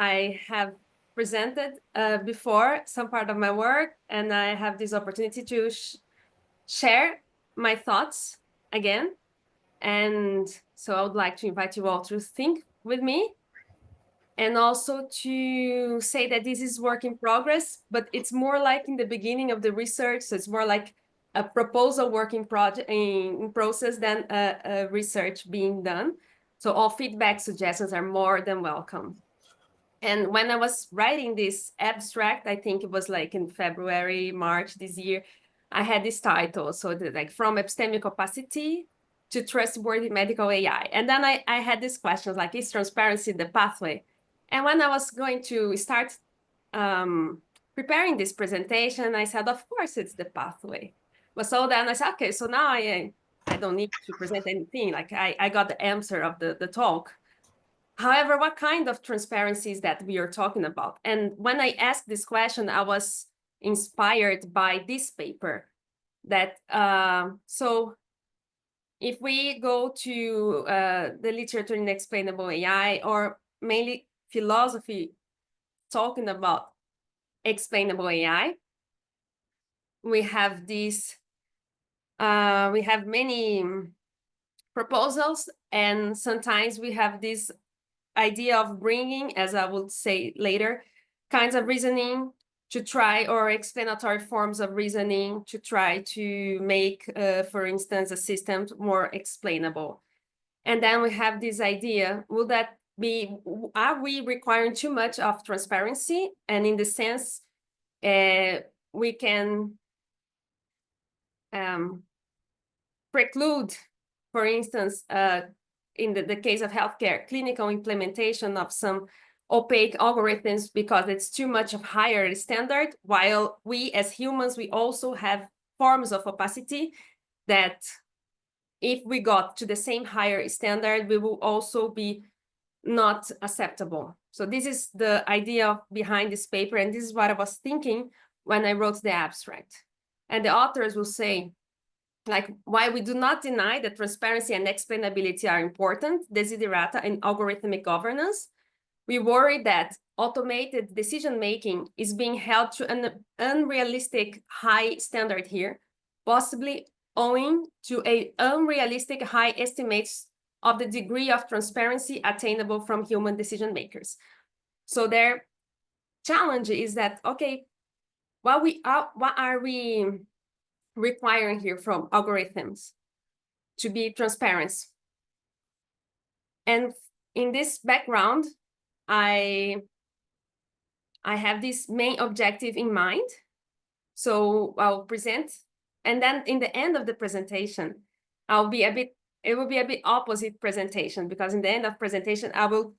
I have presented before some part of my work, and I have this opportunity to share my thoughts again. And so I would like to invite you all to think with me, and also to say that this is work in progress, but it's more like in the beginning of the research. So it's more like a proposal working project in process than a research being done. So all feedback suggestions are more than welcome. And when I was writing this abstract, I think it was like in February, March this year, I had this title. So like from epistemic opacity to trustworthy medical AI. And then I had these questions like, is transparency the pathway? And when I was going to start preparing this presentation, I said, of course, it's the pathway. But so then I said, okay, so now I don't need to present anything. Like I got the answer of the talk. However, what kind of transparency is that we are talking about? And when I asked this question, I was inspired by this paper that, so if we go to the literature in explainable AI, or mainly philosophy talking about explainable AI, we have these, we have many proposals, and sometimes we have this idea of bringing, as I will say later, kinds of reasoning to try, or explanatory forms of reasoning to try to make, for instance, a system more explainable. And then we have this idea, will that be, are we requiring too much of transparency? And in the sense, we can preclude, for instance, in the case of healthcare, clinical implementation of some opaque algorithms because it's too much of higher standard, while we as humans, we also have forms of opacity that if we got to the same higher standard, we will also be not acceptable. So this is the idea behind this paper, and this is what I was thinking when I wrote the abstract. And the authors will say, like, while we do not deny that transparency and explainability are important desiderata in algorithmic governance, we worry that automated decision-making is being held to an unrealistic high standard here, possibly owing to an unrealistic high estimates of the degree of transparency attainable from human decision makers. So their challenge is that, okay, what are we requiring here from algorithms? To be transparent. And in this background, I have this main objective in mind. So I'll present, and then in the end of the presentation, it will be a bit opposite presentation, because in the end of presentation, I will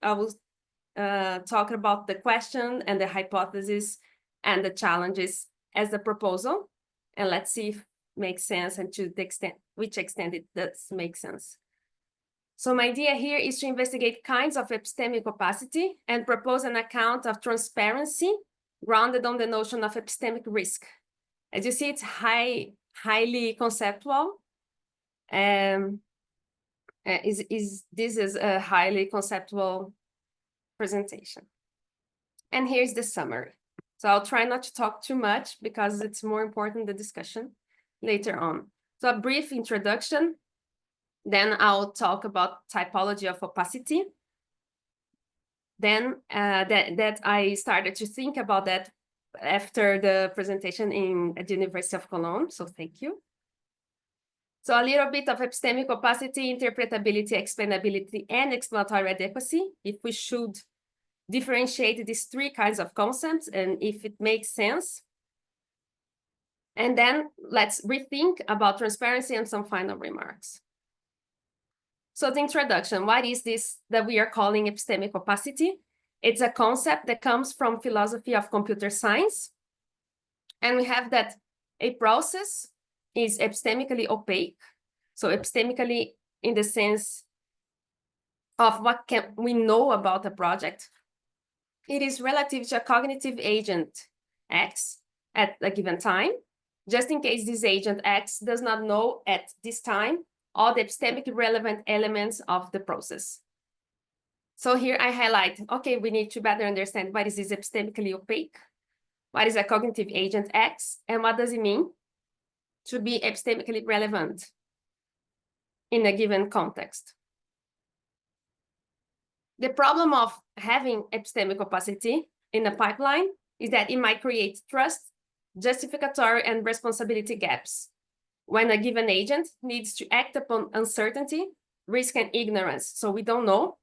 talk about the question and the hypothesis and the challenges as the proposal. And let's see if it makes sense, and to the extent, which extent it does make sense. So my idea here is to investigate kinds of epistemic opacity and propose an account of transparency grounded on the notion of epistemic risk. As you see, it's highly conceptual. This is a highly conceptual presentation. And here's the summary. So I'll try not to talk too much because it's more important, the discussion later on. So a brief introduction, then I'll talk about typology of opacity. Then that I started to think about that after the presentation at the University of Cologne, so thank you. So a little bit of epistemic opacity, interpretability, explainability, and explanatory adequacy, if we should differentiate these three kinds of concepts and if it makes sense. And then let's rethink about transparency and some final remarks. So the introduction, what is this that we are calling epistemic opacity? It's a concept that comes from philosophy of computer science. And we have that a process is epistemically opaque. So epistemically in the sense of what can we know about a project. It is relative to a cognitive agent X at a given time, just in case this agent X does not know at this time all the epistemically relevant elements of the process. So here I highlight, okay, we need to better understand what is this epistemically opaque, what is a cognitive agent X, and what does it mean to be epistemically relevant in a given context. The problem of having epistemic opacity in a pipeline is that it might create trust, justificatory, and responsibility gaps when a given agent needs to act upon uncertainty, risk, and ignorance. So we don't know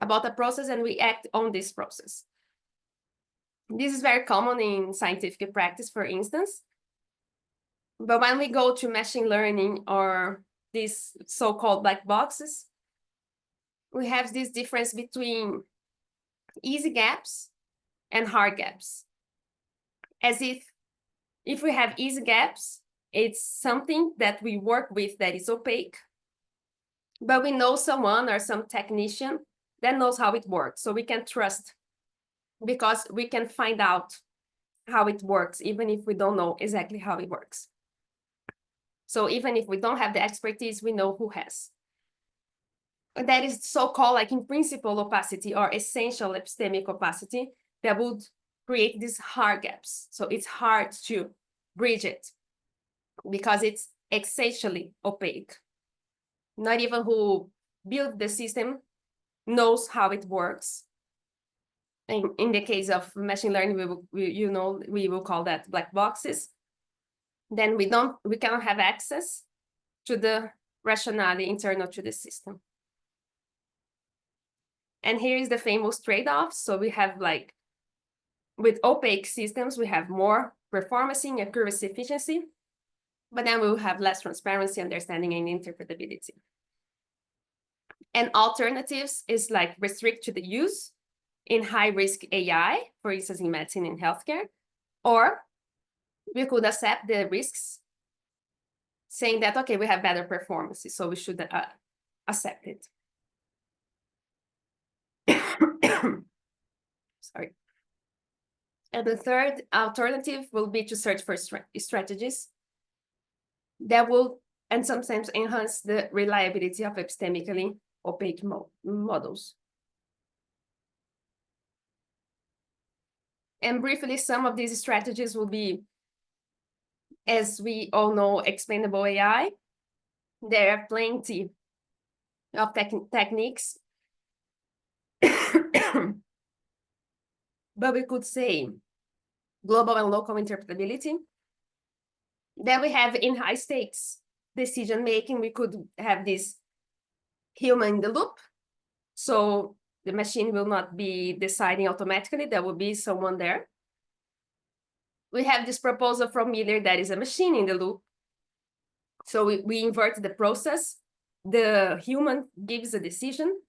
about a process and we act on this process. This is very common in scientific practice, for instance. But when we go to machine learning or these so-called black boxes, we have this difference between easy gaps and hard gaps. As if we have easy gaps, it's something that we work with that is opaque, but we know someone or some technician that knows how it works, so we can trust because we can find out how it works, even if we don't know exactly how it works. So even if we don't have the expertise, we know who has. That is so-called like in principle opacity or essential epistemic opacity that would create these hard gaps. So it's hard to bridge it because it's essentially opaque. Not even who built the system knows how it works. In the case of machine learning, we will call that black boxes. Then we cannot have access to the rationale internal to the system. And here is the famous trade-off. So we have like, with opaque systems, we have more performance, accuracy, efficiency, but then we will have less transparency, understanding, and interpretability. And alternatives is like restrict to the use in high-risk AI, for instance, in medicine and healthcare, or we could accept the risks, saying that, okay, we have better performances, so we should accept it. Sorry. And the third alternative will be to search for strategies that will, and sometimes enhance the reliability of epistemically opaque models. And briefly, some of these strategies will be, as we all know, explainable AI. There are plenty of techniques. But we could say global and local interpretability. Then we have in high stakes decision-making, we could have this human in the loop. So the machine will not be deciding automatically, there will be someone there. We have this proposal from Miller that is a machine in the loop. So we invert the process. The human gives a decision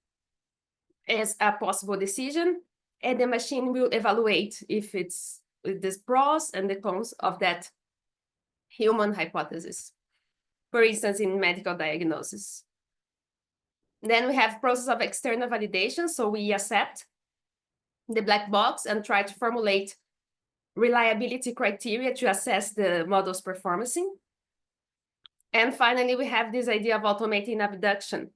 as a possible decision, and the machine will evaluate if it's the pros and the cons of that human hypothesis. For instance, in medical diagnosis. Then we have process of external validation. So we accept the black box and try to formulate reliability criteria to assess the model's performance. And finally, we have this idea of automating abduction.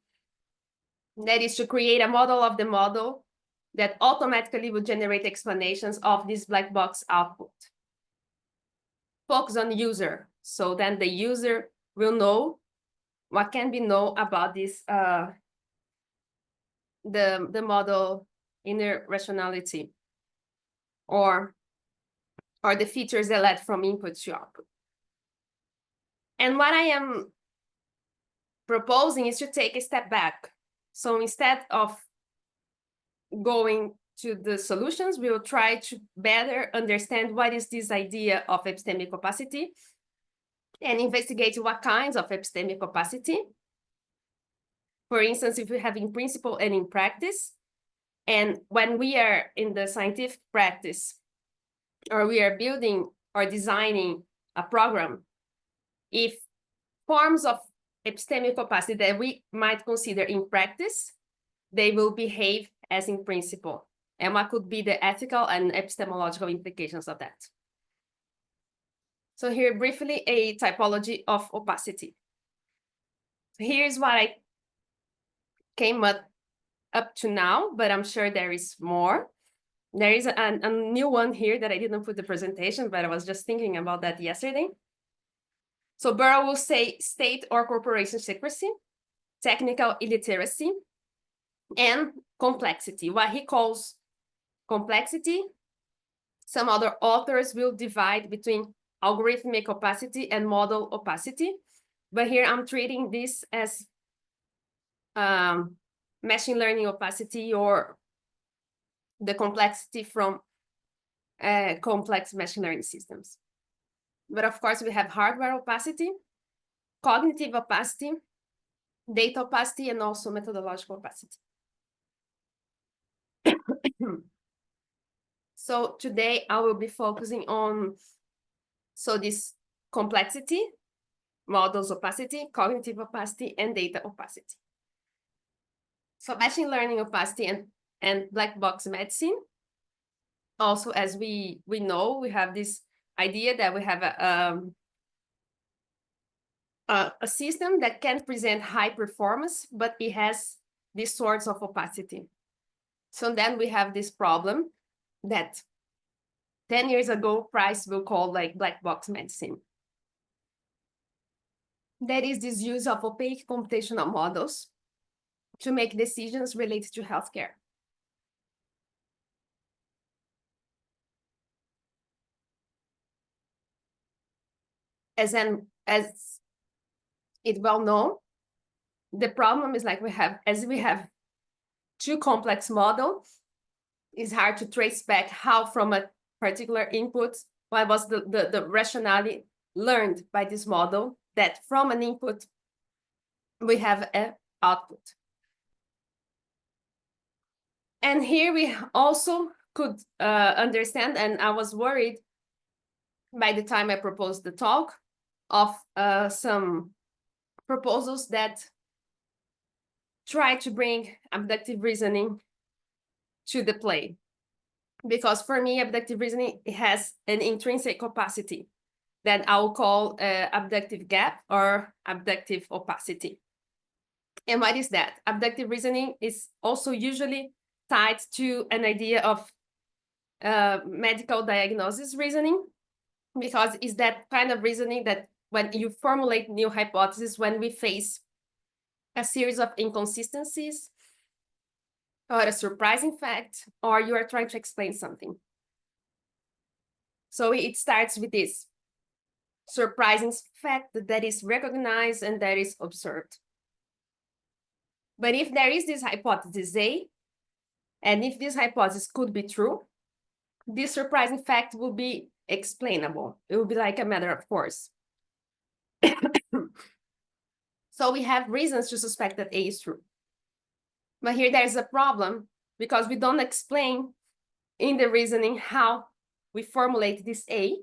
That is to create a model of the model that automatically will generate explanations of this black box output. Focus on user. So then the user will know what can be known about this, the model inner rationality or the features that led from input to output. And what I am proposing is to take a step back. So instead of going to the solutions, we will try to better understand what is this idea of epistemic opacity and investigate what kinds of epistemic opacity. For instance, if we have in principle and in practice, and when we are in the scientific practice, or we are building or designing a program, if forms of epistemic opacity that we might consider in practice, they will behave as in principle. And what could be the ethical and epistemological implications of that? So here briefly a typology of opacity. Here's what I came up up to now, but I'm sure there is more. There is a new one here that I didn't put the presentation, but I was just thinking about that yesterday. So Burrow will say state or corporation secrecy, technical illiteracy, and complexity. What he calls complexity, some other authors will divide between algorithmic opacity and model opacity. But here I'm treating this as machine learning opacity, or the complexity from complex machine learning systems. But of course, we have hardware opacity, cognitive opacity, data opacity, and also methodological opacity. So today I will be focusing on this complexity, models opacity, cognitive opacity, and data opacity. So machine learning opacity and black box medicine. Also, as we know, we have this idea that we have a system that can present high performance, but it has these sorts of opacity. So then we have this problem that 10 years ago, Price will call like black box medicine. That is this use of opaque computational models to make decisions related to healthcare. As it's well known, the problem is like we have two complex models, it's hard to trace back how from a particular input, what was the rationale learned by this model, that from an input, we have an output. And here we also could understand, and I was worried by the time I proposed the talk, of some proposals that try to bring abductive reasoning to the play. Because for me, abductive reasoning has an intrinsic opacity that I'll call abductive gap or abductive opacity. And what is that? Abductive reasoning is also usually tied to an idea of medical diagnosis reasoning, because it's that kind of reasoning that when you formulate new hypotheses, when we face a series of inconsistencies or a surprising fact, or you are trying to explain something. So it starts with this surprising fact that is recognized and that is observed. But if there is this hypothesis A, and if this hypothesis could be true, this surprising fact will be explainable. It will be like a matter of course. So we have reasons to suspect that A is true. But here there's a problem, because we don't explain in the reasoning how we formulate this A.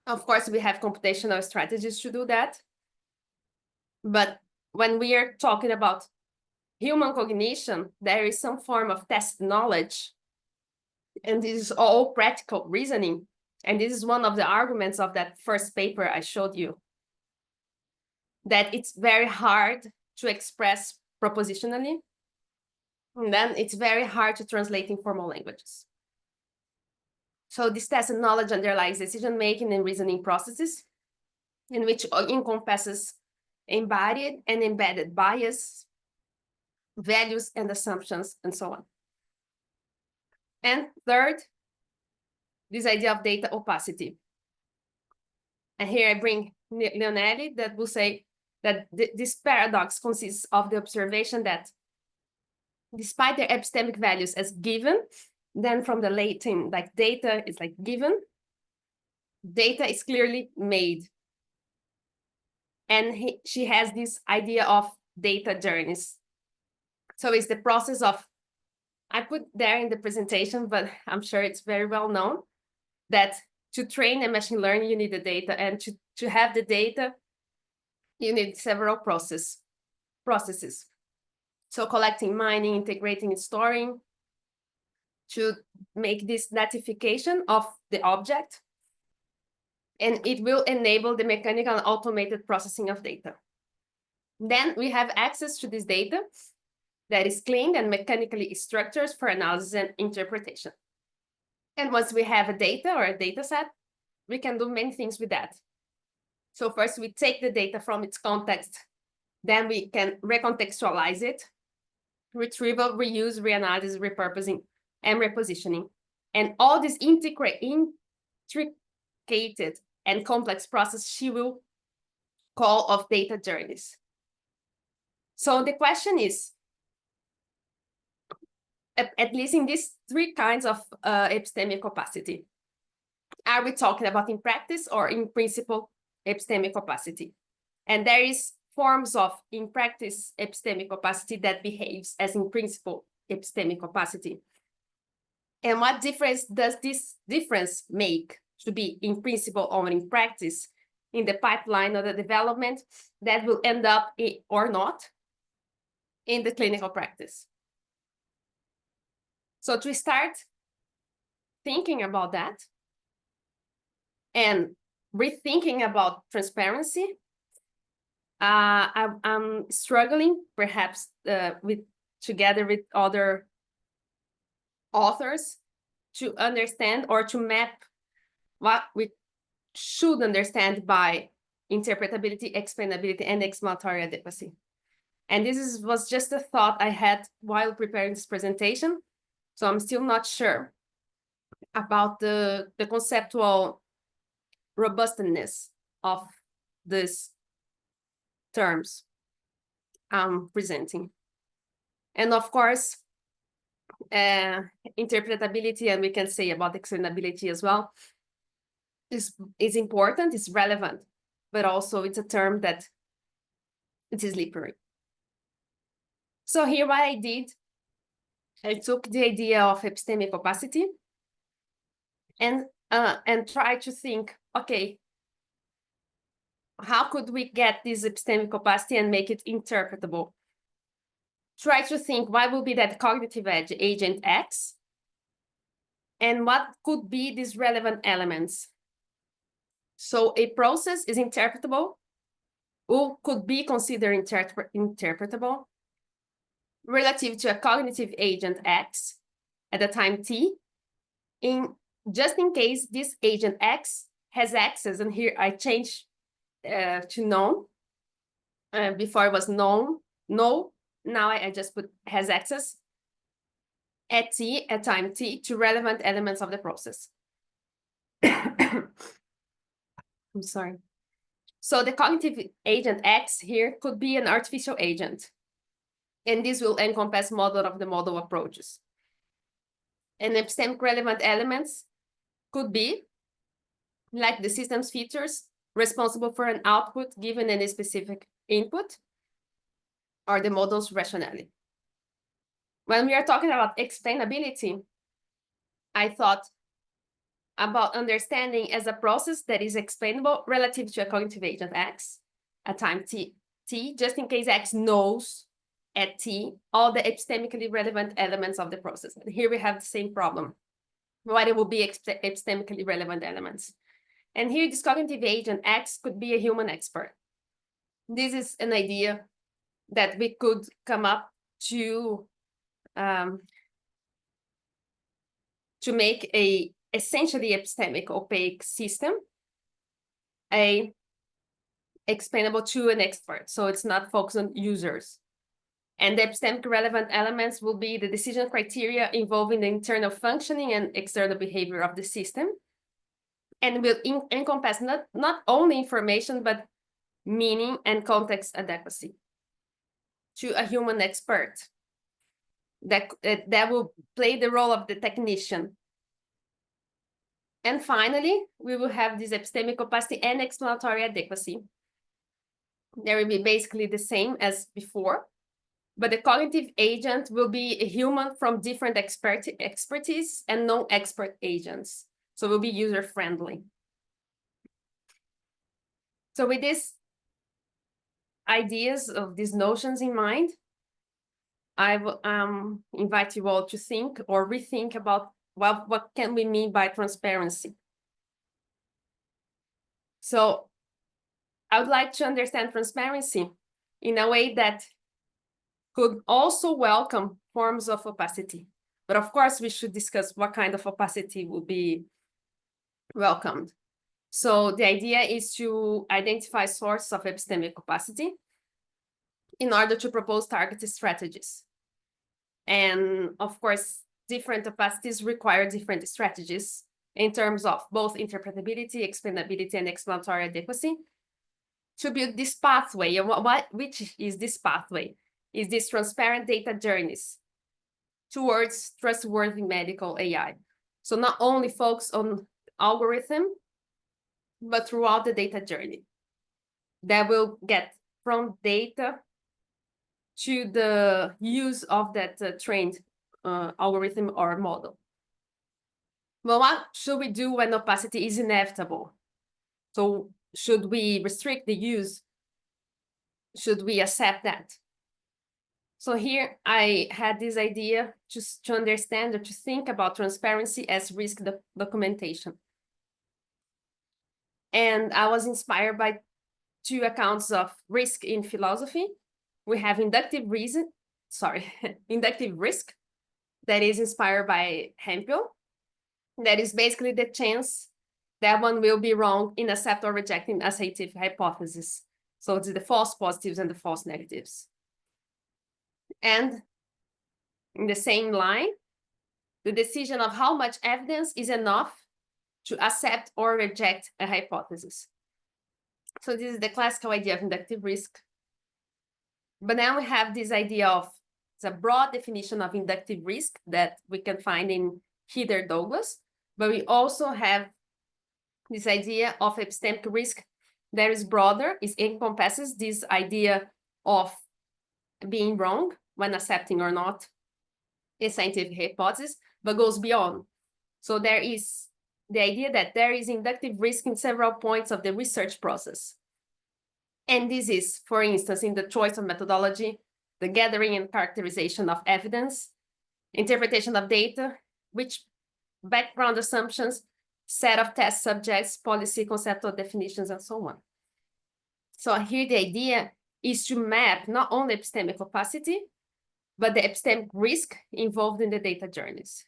Of course, we have computational strategies to do that. But when we are talking about human cognition, there is some form of test knowledge. And this is all practical reasoning. And this is one of the arguments of that first paper I showed you, that it's very hard to express propositionally. And then it's very hard to translate in formal languages. So this test knowledge underlies decision-making and reasoning processes, in which encompasses embodied and embedded bias, values and assumptions, and so on. And third, this idea of data opacity. And here I bring Leonelli, that will say that this paradox consists of the observation that despite their epistemic values as given, then from the Latin, like data is like given, data is clearly made. And she has this idea of data journeys. So it's the process of, I put there in the presentation, but I'm sure it's very well known, that to train a machine learning, you need the data, and to have the data, you need several processes. So collecting, mining, integrating, and storing, to make this datification of the object, and it will enable the mechanical and automated processing of data. Then we have access to this data, that is cleaned and mechanically structured for analysis and interpretation. And once we have a data or a data set, we can do many things with that. So first we take the data from its context, then we can recontextualize it, retrieval, reuse, reanalysis, repurposing, and repositioning. And all this intricate and complex process she will call of data journeys. So the question is, at least in these three kinds of epistemic opacity, are we talking about in practice or in principle epistemic opacity? And there is forms of in practice epistemic opacity that behaves as in principle epistemic opacity. And what difference does this difference make to be in principle or in practice in the pipeline of the development that will end up or not in the clinical practice? So to start thinking about that and rethinking about transparency, I'm struggling perhaps together with other authors to understand or to map what we should understand by interpretability, explainability, and explanatory adequacy. And this was just a thought I had while preparing this presentation. So I'm still not sure about the conceptual robustness of these terms I'm presenting. And of course, interpretability, and we can say about explainability as well, is important, is relevant, but also it's a term that it is slippery. So here what I did, I took the idea of epistemic opacity and tried to think, okay, how could we get this epistemic opacity and make it interpretable? Try to think what will be that cognitive agent X and what could be these relevant elements. So a process is interpretable or could be considered interpretable relative to a cognitive agent X at a time t, just in case this agent X has access, and here I changed to known. Before it was known, no, now I just put has access at t, at time t, to relevant elements of the process. I'm sorry. So the cognitive agent X here could be an artificial agent. And this will encompass model of the model approaches. And epistemic relevant elements could be like the system's features responsible for an output given any specific input, or the model's rationale. When we are talking about explainability, I thought about understanding as a process that is explainable relative to a cognitive agent X at time t, just in case X knows at t all the epistemically relevant elements of the process. And here we have the same problem. What it will be epistemically relevant elements. And here this cognitive agent X could be a human expert. This is an idea that we could come up to make a essentially epistemic opaque system explainable to an expert. So it's not focused on users. And the epistemic relevant elements will be the decision criteria involving the internal functioning and external behavior of the system, and will encompass not only information, but meaning and context adequacy to a human expert that will play the role of the technician. And finally, we will have this epistemic opacity and explanatory adequacy. They will be basically the same as before, but the cognitive agent will be a human from different expertise and non-expert agents. So it will be user-friendly. So with these ideas of these notions in mind, I will invite you all to think or rethink about what can we mean by transparency. So I would like to understand transparency in a way that could also welcome forms of opacity. But of course, we should discuss what kind of opacity will be welcomed. So the idea is to identify sources of epistemic opacity in order to propose targeted strategies. And of course, different opacities require different strategies in terms of both interpretability, explainability, and explanatory adequacy to build this pathway. And which is this pathway? Is this transparent data journeys towards trustworthy medical AI. So not only focus on algorithm, but throughout the data journey that will get from data to the use of that trained algorithm or model. Well, what should we do when opacity is inevitable? So should we restrict the use? Should we accept that? So here I had this idea just to understand or to think about transparency as risk documentation. And I was inspired by two accounts of risk in philosophy. We have inductive risk that is inspired by Hempel. That is basically the chance that one will be wrong in accept or rejecting a scientific hypothesis. So it's the false positives and the false negatives. And in the same line, the decision of how much evidence is enough to accept or reject a hypothesis. So this is the classical idea of inductive risk. But now we have this idea of, it's a broad definition of inductive risk that we can find in Heather Douglas, but we also have this idea of epistemic risk that is broader, it encompasses this idea of being wrong when accepting or not a scientific hypothesis, but goes beyond. So there is the idea that there is inductive risk in several points of the research process. And this is, for instance, in the choice of methodology, the gathering and characterization of evidence, interpretation of data, which background assumptions, set of test subjects, policy, conceptual definitions, and so on. So here the idea is to map not only epistemic opacity, but the epistemic risk involved in the data journeys.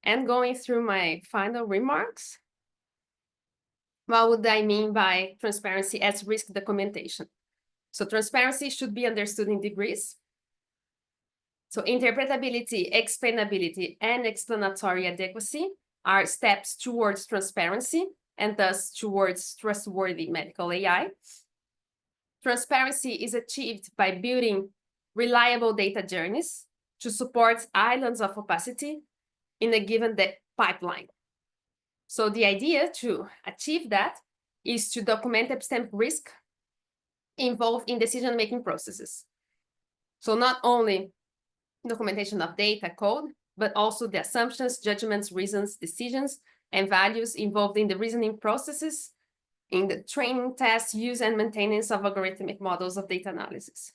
And going through my final remarks, what would I mean by transparency as risk documentation? So transparency should be understood in degrees. So interpretability, explainability, and explanatory adequacy are steps towards transparency and thus towards trustworthy medical AI. Transparency is achieved by building reliable data journeys to support islands of opacity in a given pipeline. So the idea to achieve that is to document epistemic risk involved in decision-making processes. So not only documentation of data code, but also the assumptions, judgments, reasons, decisions, and values involved in the reasoning processes, in the training, test, use, and maintenance of algorithmic models of data analysis.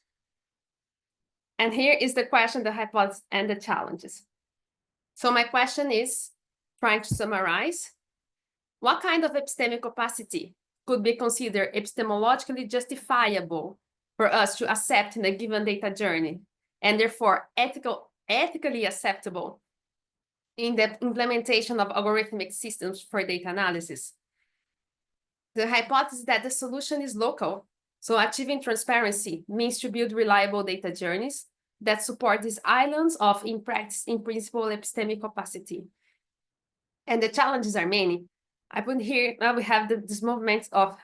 And here is the question, the hypothesis, and the challenges. So my question is, trying to summarize, what kind of epistemic opacity could be considered epistemologically justifiable for us to accept in a given data journey, and therefore ethically acceptable in the implementation of algorithmic systems for data analysis? The hypothesis that the solution is local, so achieving transparency means to build reliable data journeys that support these islands of, in practice, in principle, epistemic opacity. And the challenges are many. I put here, now we have this movement of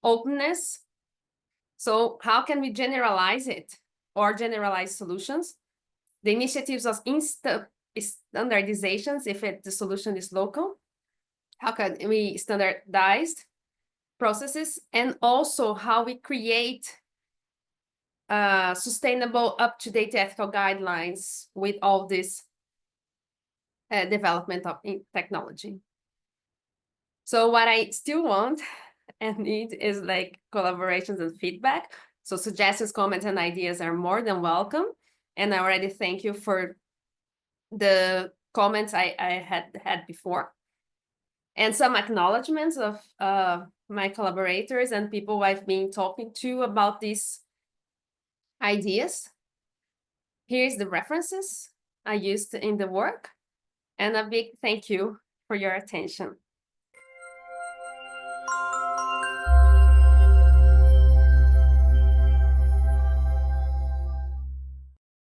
openness. So how can we generalize it or generalize solutions? The initiatives of standardizations, if the solution is local. How can we standardize processes? And also how we create sustainable, up-to-date ethical guidelines with all this development of technology. So what I still want and need is like collaborations and feedback. So suggestions, comments, and ideas are more than welcome. And I already thank you for the comments I had before. And some acknowledgements of my collaborators and people I've been talking to about these ideas. Here's the references I used in the work, and a big thank you for your attention.